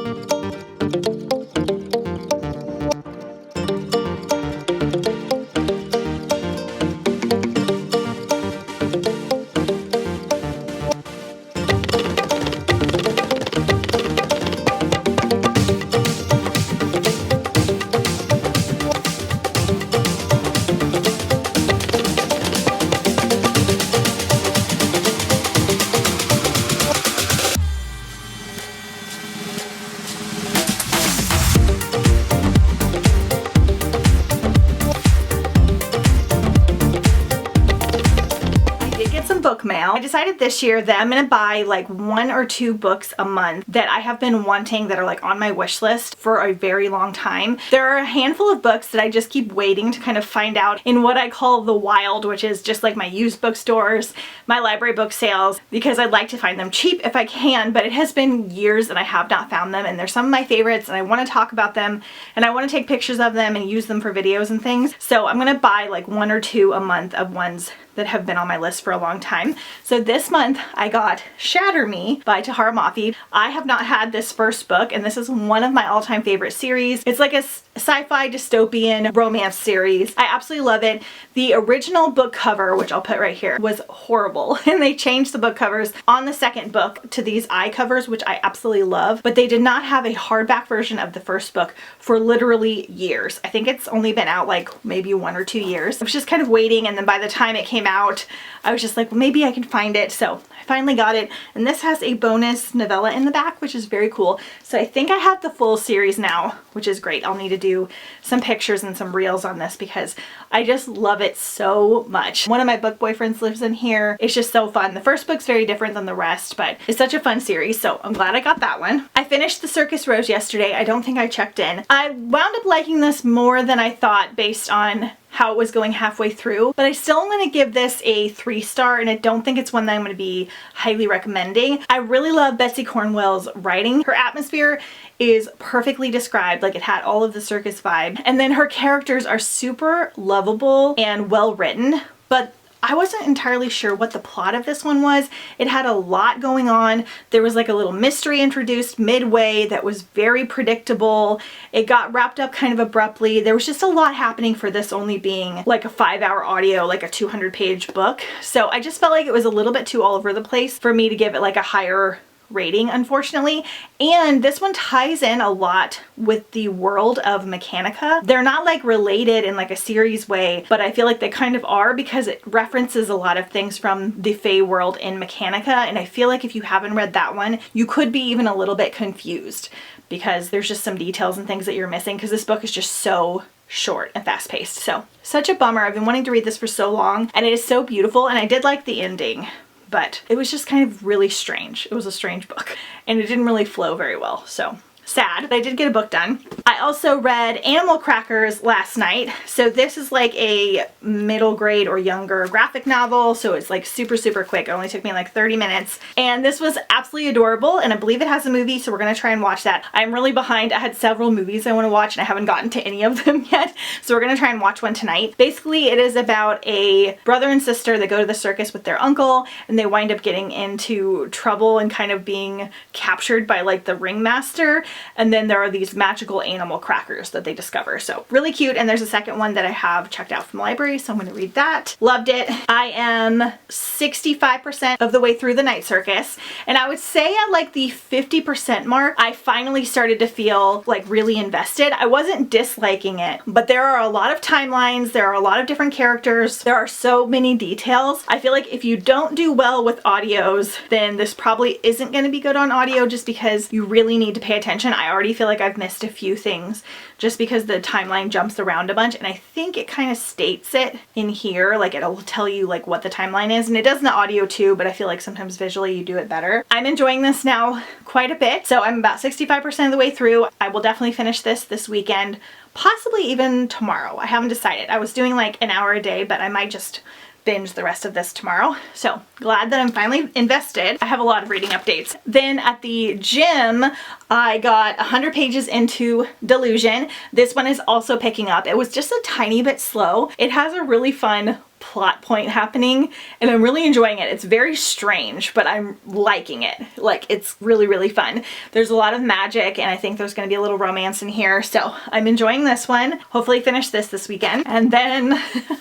mail. I decided this year that I'm gonna buy like 1 or 2 books a month that I have been wanting, that are like on my wish list for a very long time. There are a handful of books that I just keep waiting to kind of find out in what I call the wild, which is just like my used bookstores, my library book sales, because I'd like to find them cheap if I can, but it has been years and I have not found them, and they're some of my favorites and I want to talk about them and I want to take pictures of them and use them for videos and things. So I'm gonna buy like 1 or 2 a month of ones that have been on my list for a long time. So this month I got Shatter Me by Tahara Mafi. I have not had this first book, and this is one of my all-time favorite series. It's like a sci-fi dystopian romance series. I absolutely love it. The original book cover, which I'll put right here, was horrible, and they changed the book covers on the second book to these eye covers, which I absolutely love, but they did not have a hardback version of the first book for literally years. I think it's only been out like maybe 1 or 2 years. I was just kind of waiting, and then by the time it came out, I was just like, well, maybe I can find it. So I finally got it, and this has a bonus novella in the back, which is very cool. So I think I have the full series now, which is great. I'll need to do some pictures and some reels on this because I just love it so much. One of my book boyfriends lives in here. It's just so fun. The first book's very different than the rest, but it's such a fun series, so I'm glad I got that one. I finished the Circus Rose yesterday. I don't think I checked in. I wound up liking this more than I thought based on how it was going halfway through, but I still am going to give this a 3-star, and I don't think it's one that I'm going to be highly recommending. I really love Betsy Cornwell's writing. Her atmosphere is perfectly described, like it had all of the circus vibe, and then her characters are super lovable and well written, but I wasn't entirely sure what the plot of this one was. It had a lot going on. There was like a little mystery introduced midway that was very predictable. It got wrapped up kind of abruptly. There was just a lot happening for this only being like a 5-hour audio, like a 200-page book. So I just felt like it was a little bit too all over the place for me to give it like a higher rating, unfortunately. And this one ties in a lot with the world of Mechanica. They're not like related in like a series way, but I feel like they kind of are because it references a lot of things from the Fae world in Mechanica, and I feel like if you haven't read that one, you could be even a little bit confused because there's just some details and things that you're missing because this book is just so short and fast-paced. So such a bummer. I've been wanting to read this for so long, and it is so beautiful, and I did like the ending, but it was just kind of really strange. It was a strange book and it didn't really flow very well. So sad, but I did get a book done. I also read Animal Crackers last night. So this is like a middle grade or younger graphic novel. So it's like super, super quick. It only took me like 30 minutes. And this was absolutely adorable. And I believe it has a movie, so we're gonna try and watch that. I'm really behind. I had several movies I wanna watch and I haven't gotten to any of them yet. So we're gonna try and watch one tonight. Basically, it is about a brother and sister that go to the circus with their uncle, and they wind up getting into trouble and kind of being captured by like the ringmaster. And then there are these magical animal crackers that they discover. So really cute. And there's a second one that I have checked out from the library, so I'm going to read that. Loved it. I am 65% of the way through the Night Circus, and I would say at like the 50% mark, I finally started to feel like really invested. I wasn't disliking it, but there are a lot of timelines. There are a lot of different characters. There are so many details. I feel like if you don't do well with audios, then this probably isn't going to be good on audio just because you really need to pay attention. I already feel like I've missed a few things just because the timeline jumps around a bunch, and I think it kind of states it in here, like it'll tell you like what the timeline is, and it does in the audio too, but I feel like sometimes visually you do it better. I'm enjoying this now quite a bit, so I'm about 65% of the way through. I will definitely finish this weekend, possibly even tomorrow. I haven't decided. I was doing like an hour a day, but I might just binge the rest of this tomorrow. So glad that I'm finally invested. I have a lot of reading updates. Then at the gym, I got 100 pages into Delusion. This one is also picking up. It was just a tiny bit slow. It has a really fun plot point happening and I'm really enjoying it. It's very strange, but I'm liking it. Like, it's really, really fun. There's a lot of magic and I think there's going to be a little romance in here, so I'm enjoying this one. Hopefully finish this weekend. And then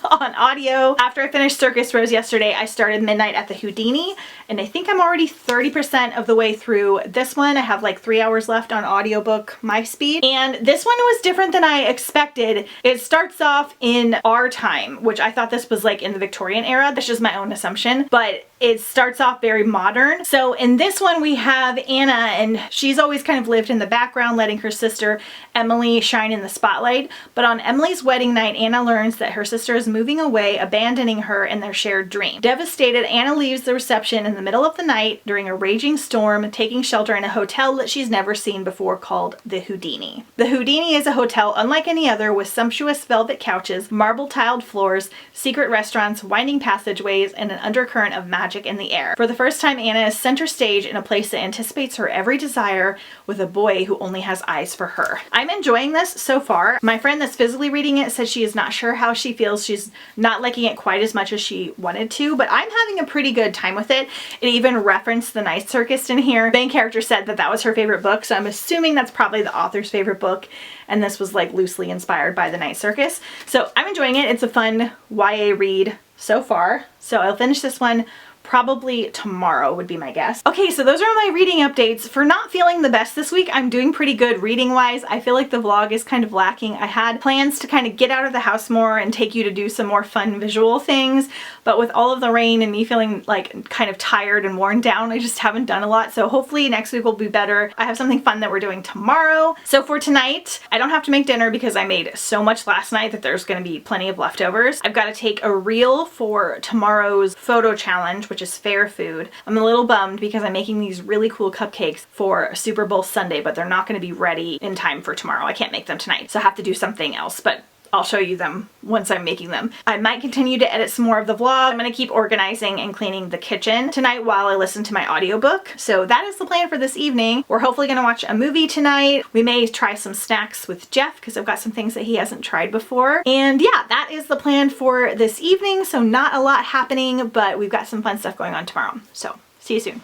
on audio, after I finished Circus Rose yesterday, I started Midnight at the Houdini, and I think I'm already 30% of the way through this one. I have like 3 hours left on audiobook my speed, and this one was different than I expected. It starts off in our time, which I thought this was like in the Victorian era. That's just my own assumption, but It starts off very modern. So in this one we have Anna, and she's always kind of lived in the background, letting her sister Emily shine in the spotlight. But on Emily's wedding night, Anna learns that her sister is moving away, abandoning her in their shared dream. Devastated, Anna leaves the reception in the middle of the night during a raging storm, taking shelter in a hotel that she's never seen before called the Houdini. The Houdini is a hotel unlike any other, with sumptuous velvet couches, marble tiled floors, secret restaurants, winding passageways, and an undercurrent of magic in the air. For the first time, Anna is center stage in a place that anticipates her every desire, with a boy who only has eyes for her. I'm enjoying this so far. My friend that's physically reading it says she is not sure how she feels. She's not liking it quite as much as she wanted to, but I'm having a pretty good time with it. It even referenced the Night Circus in here. The main character said that that was her favorite book, so I'm assuming that's probably the author's favorite book, and this was like loosely inspired by the Night Circus. So I'm enjoying it. It's a fun YA read so far. So I'll finish this one probably tomorrow would be my guess. Okay, so those are my reading updates. For not feeling the best this week, I'm doing pretty good reading wise. I feel like the vlog is kind of lacking. I had plans to kind of get out of the house more and take you to do some more fun visual things, but with all of the rain and me feeling like kind of tired and worn down, I just haven't done a lot. So hopefully next week will be better. I have something fun that we're doing tomorrow. So for tonight, I don't have to make dinner because I made so much last night that there's gonna be plenty of leftovers. I've got to take a reel for tomorrow's photo challenge, which is fair food. I'm a little bummed because I'm making these really cool cupcakes for Super Bowl Sunday, but they're not going to be ready in time for tomorrow. I can't make them tonight, so I have to do something else, but I'll show you them once I'm making them. I might continue to edit some more of the vlog. I'm going to keep organizing and cleaning the kitchen tonight while I listen to my audiobook. So that is the plan for this evening. We're hopefully going to watch a movie tonight. We may try some snacks with Jeff because I've got some things that he hasn't tried before. And yeah, that is the plan for this evening. So not a lot happening, but we've got some fun stuff going on tomorrow. So see you soon.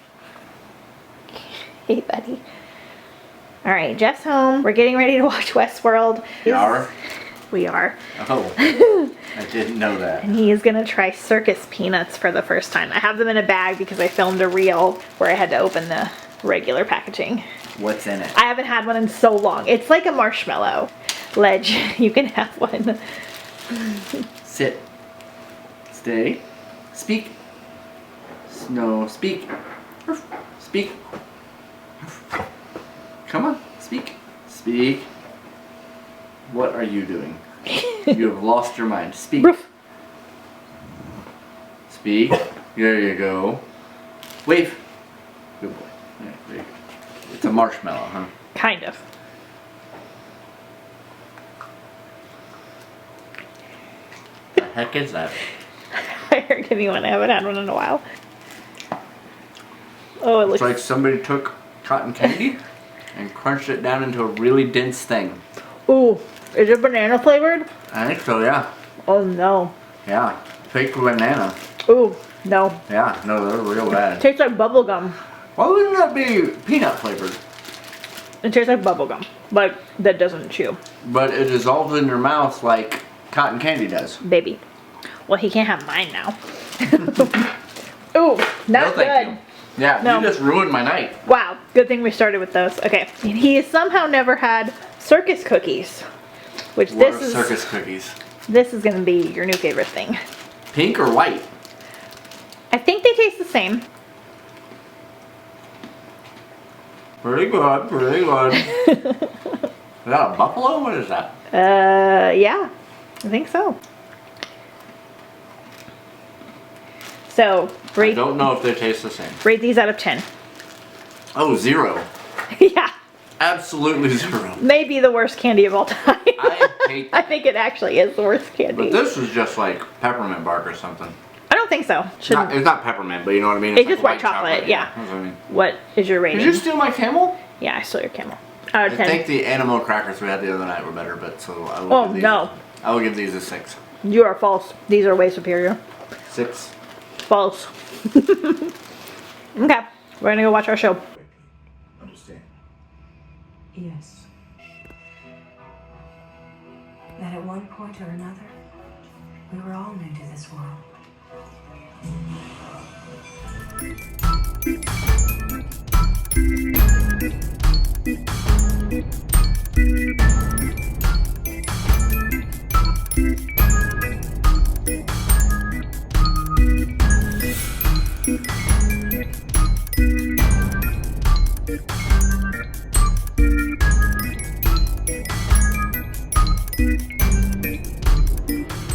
Hey, buddy. All right, Jeff's home. We're getting ready to watch Westworld. You are? We are. Oh, I didn't know that. And he is gonna try Circus peanuts for the first time. I have them in a bag because I filmed a reel where I had to open the regular packaging. What's in it? I haven't had one in so long. It's like a marshmallow. Ledge, you can have one. Sit. Stay. Speak. No, speak. Speak. Come on, speak. Speak. What are you doing? You have lost your mind. Speak. Speak. There you go. Wave. Good boy. Yeah, there you go. It's a marshmallow, huh? Kind of. The heck is that? I heard give me one. I haven't had one in a while. Oh, it looks It's like somebody took cotton candy and crunched it down into a really dense thing. Ooh, is it banana flavored? I think so, yeah. Oh no. Yeah. Fake banana. Ooh, no. Yeah, no, they're real bad. Tastes like bubble gum. Why wouldn't that be peanut flavored? It tastes like bubble gum, but that doesn't chew. But it dissolves in your mouth like cotton candy does. Baby. Well, he can't have mine now. Ooh, not thank good. you. Yeah, No. you just ruined my night. Wow, good thing we started with those. Okay, and he has somehow never had Circus cookies, which What this are is circus cookies? this is gonna be your new favorite thing. Pink or white? I think they taste the same. Pretty good, pretty good. Is that a buffalo? What is that? Yeah, I think so. So I rate don't know if they taste the same. these out of 10. Oh, 0. Yeah, Absolutely 0. maybe the worst candy of all time. I hate I that. think it actually is the worst candy. But this is just like peppermint bark or something. I don't think so. Shouldn't. It's not peppermint, but you know what I mean? It's like just white chocolate, yeah. That's what I mean. What is your rating? Did you steal my camel? Yeah, I stole your camel. Out I of 10. think the animal crackers we had the other night were better, but so I will Oh, give these, no. I will give these a 6. You are false. These are way superior. 6. False. Okay, we're gonna go watch our show. Understand. Yes. That at one point or another, we were all new to this world.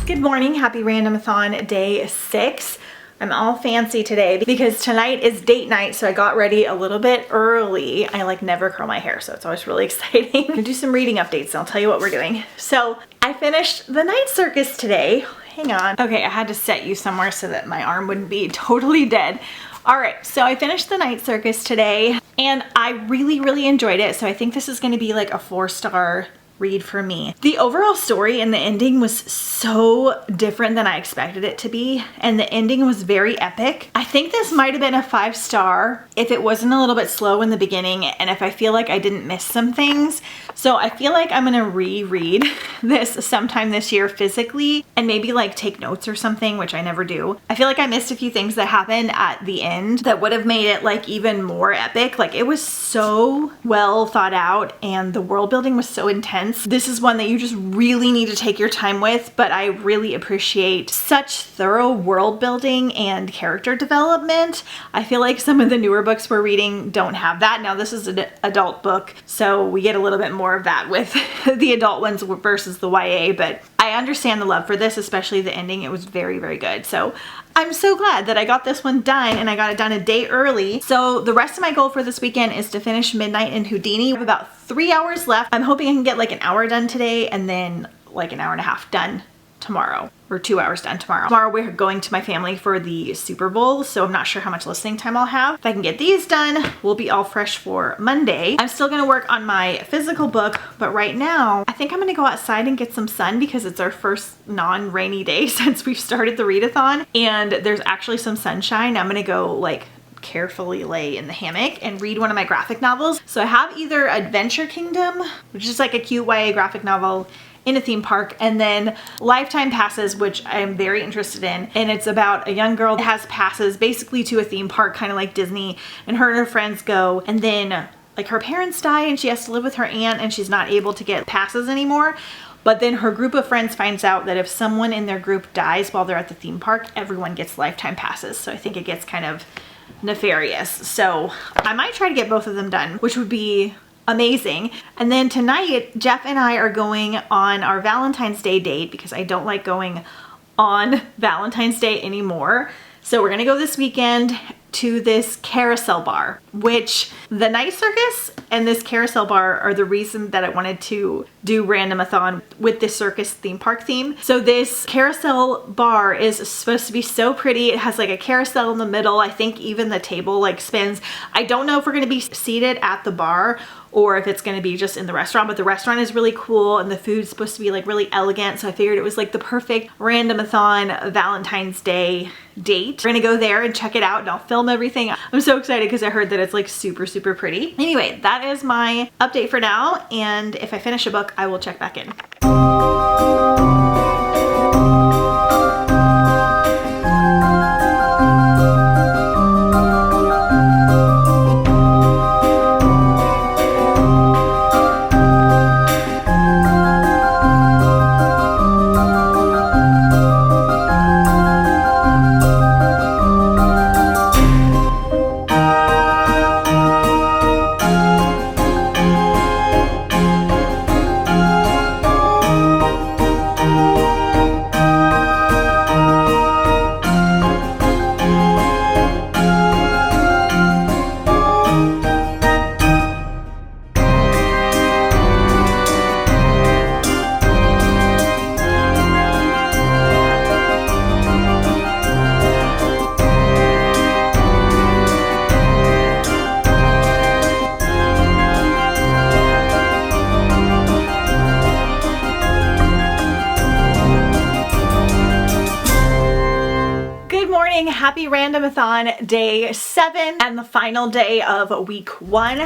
Good morning, happy Randomathon day 6. I'm all fancy today because tonight is date night, so I got ready a little bit early. I like never curl my hair, so it's always really exciting. I'm gonna do some reading updates and I'll tell you what we're doing. So I finished the night circus today. Hang on. Okay, I had to set you somewhere so that my arm wouldn't be totally dead. All right, so I finished the night circus today and I really enjoyed it. So I think this is gonna be like a 4-star read for me. The overall story and the ending was so different than I expected it to be, and the ending was very epic. I think this might have been a 5-star if it wasn't a little bit slow in the beginning and if I feel like I didn't miss some things. So I feel like I'm gonna reread this sometime this year physically and maybe like take notes or something, which I never do. I feel like I missed a few things that happened at the end that would have made it like even more epic. Like it was so well thought out and the world building was so intense. This is one that you just really need to take your time with, but I really appreciate such thorough world building and character development. I feel like some of the newer books we're reading don't have that. Now this is an adult book, so we get a little bit more of that with the adult ones versus the YA, but I understand the love for this, especially the ending. It was very good. So I'm so glad that I got this one done and I got it done a day early. So the rest of my goal for this weekend is to finish Midnight in Houdini. I have about 3 hours left. I'm hoping I can get like an hour done today and then like an hour and a half done tomorrow, or 2 hours done tomorrow. Tomorrow we're going to my family for the Super Bowl, so I'm not sure how much listening time I'll have. If I can get these done, we'll be all fresh for Monday. I'm still gonna work on my physical book, but right now I think I'm gonna go outside and get some sun because it's our first non-rainy day since we've started the readathon, and there's actually some sunshine. I'm gonna go like carefully lay in the hammock and read one of my graphic novels. So I have either Adventure Kingdom, which is like a cute YA graphic novel in a theme park, and then Lifetime Passes, which I'm very interested in, and it's about a young girl that has passes basically to a theme park, kind of like Disney, and her friends go, and then like her parents die and she has to live with her aunt and she's not able to get passes anymore. But then her group of friends finds out that if someone in their group dies while they're at the theme park, everyone gets lifetime passes. So I think it gets kind of nefarious. So I might try to get both of them done, which would be amazing. And then tonight, Jeff and I are going on our Valentine's Day date because I don't like going on Valentine's Day anymore. So we're gonna go this weekend to this Carousel bar, which the night circus and this Carousel bar are the reason that I wanted to do Randomathon with this circus theme park theme. So this Carousel bar is supposed to be so pretty. It has like a carousel in the middle. I think even the table like spins. I don't know if we're gonna be seated at the bar or if it's gonna be just in the restaurant, but the restaurant is really cool and the food's supposed to be like really elegant. So I figured it was like the perfect Randomathon Valentine's Day date. We're gonna go there and check it out and I'll film everything. I'm so excited because I heard that it's like super pretty. Anyway, that is my update for now. And if I finish a book, I will check back in. Happy Randomathon day 7 and the final day of week 1.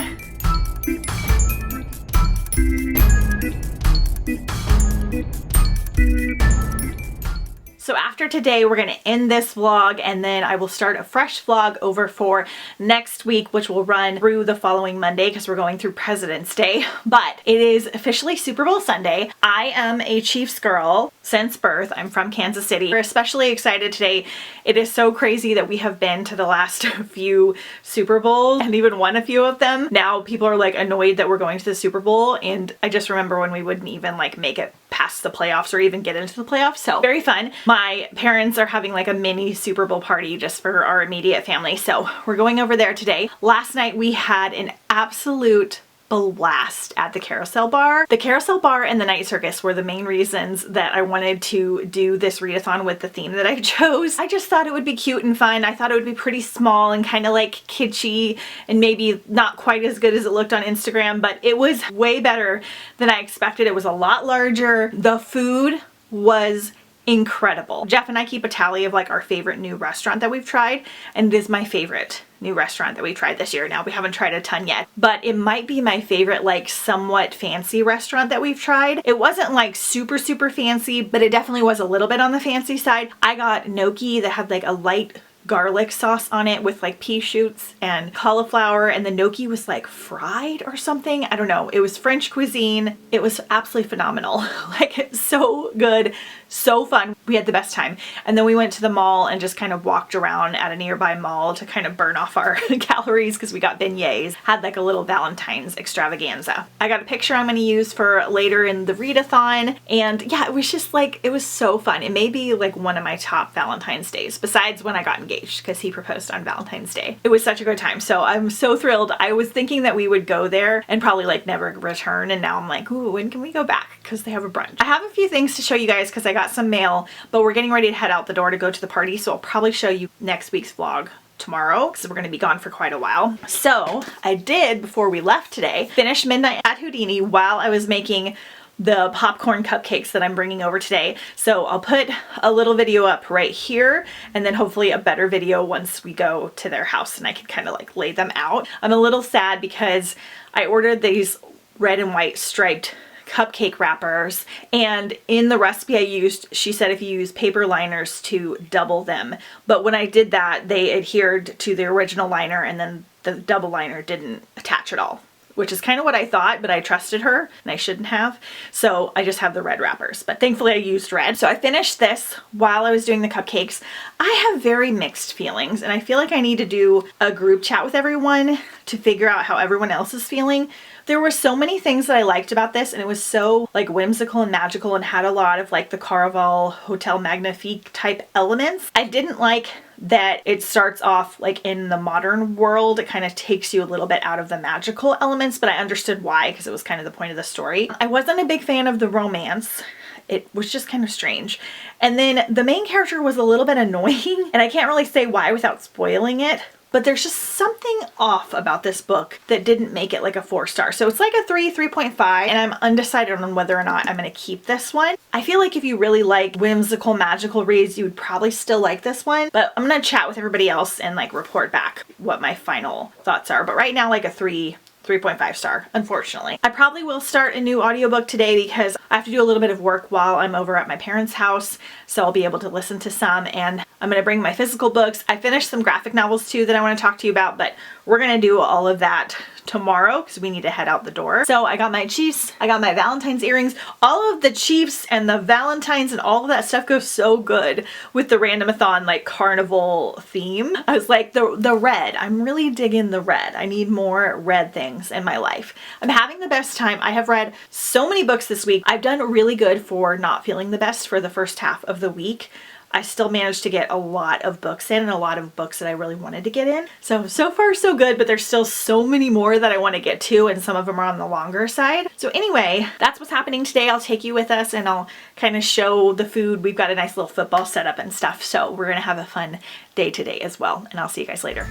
So after today, we're gonna end this vlog and then I will start a fresh vlog over for next week, which will run through the following Monday because we're going through President's Day. But it is officially Super Bowl Sunday. I am a Chiefs girl. since birth. I'm from Kansas City. We're especially excited today. It is so crazy that we have been to the last few Super Bowls and even won a few of them. Now people are like annoyed that we're going to the Super Bowl, and I just remember when we wouldn't even like make it past the playoffs or even get into the playoffs. So very fun. My parents are having like a mini Super Bowl party just for our immediate family. So we're going over there today. Last night we had an absolute blast at the Carousel bar. The Carousel bar and the night circus were the main reasons that I wanted to do this readathon with the theme that I chose. I just thought it would be cute and fun. I thought it would be pretty small and kind of like kitschy and maybe not quite as good as it looked on Instagram, but it was way better than I expected. It was a lot larger. The food was incredible. Jeff and I keep a tally of like our favorite new restaurant that we've tried, and it is my favorite new restaurant that we tried this year. Now we haven't tried a ton yet, but it might be my favorite like somewhat fancy restaurant that we've tried. It wasn't like super fancy, but it definitely was a little bit on the fancy side. I got gnocchi that had like a light garlic sauce on it with like pea shoots and cauliflower, and the gnocchi was like fried or something. I don't know. It was French cuisine. It was absolutely phenomenal. Like so good, so fun. We had the best time. And then we went to the mall and just kind of walked around at a nearby mall to kind of burn off our calories because we got beignets. Had like a little Valentine's extravaganza. I got a picture I'm going to use for later in the readathon, and yeah, it was just like, it was so fun. It may be like one of my top Valentine's days besides when I got engaged, because he proposed on Valentine's Day. It was such a good time. So I'm so thrilled. I was thinking that we would go there and probably like never return, and now I'm like, ooh, when can we go back? Because they have a brunch. I have a few things to show you guys because I got some mail, but we're getting ready to head out the door to go to the party, so I'll probably show you next week's vlog tomorrow because we're going to be gone for quite a while. So I did, before we left today, finish Midnight at Houdini while I was making the popcorn cupcakes that I'm bringing over today. So I'll put a little video up right here, and then hopefully a better video once we go to their house and I can kind of like lay them out. I'm a little sad because I ordered these red and white striped cupcake wrappers, and in the recipe I used, she said if you use paper liners to double them, but when I did that they adhered to the original liner and then the double liner didn't attach at all, which is kind of what I thought, but I trusted her and I shouldn't have. So I just have the red wrappers, but thankfully I used red. So I finished this while I was doing the cupcakes. I have very mixed feelings, and I feel like I need to do a group chat with everyone to figure out how everyone else is feeling. There were so many things that I liked about this, and it was so like whimsical and magical and had a lot of like the Carousel Hotel Magnifique type elements. I didn't like that it starts off like in the modern world. It kind of takes you a little bit out of the magical elements, but I understood why, because it was kind of the point of the story. I wasn't a big fan of the romance. It was just kind of strange. And then the main character was a little bit annoying, and I can't really say why without spoiling it. But there's just something off about this book that didn't make it like a 4-star. So it's like a 3.5, and I'm undecided on whether or not I'm going to keep this one. I feel like if you really like whimsical magical reads, you would probably still like this one. But I'm going to chat with everybody else and like report back what my final thoughts are. But right now, like a 3.5 star, unfortunately. I probably will start a new audiobook today because I have to do a little bit of work while I'm over at my parents' house, so I'll be able to listen to some, and I'm going to bring my physical books. I finished some graphic novels too that I want to talk to you about, but we're going to do all of that tomorrow because we need to head out the door. So I got my Chiefs, I got my Valentine's earrings. All of the Chiefs and the Valentines and all of that stuff goes so good with the Randomathon like carnival theme. I was like, the red, I'm really digging the red. I need more red things in my life. I'm having the best time. I have read so many books this week. I've done really good for not feeling the best for the first half of the week. I still managed to get a lot of books in, and a lot of books that I really wanted to get in. So far so good, but there's still so many more that I want to get to, and some of them are on the longer side. So anyway, that's what's happening today. I'll take you with us and I'll kind of show the food. We've got a nice little football setup and stuff, so we're going to have a fun day today as well, and I'll see you guys later.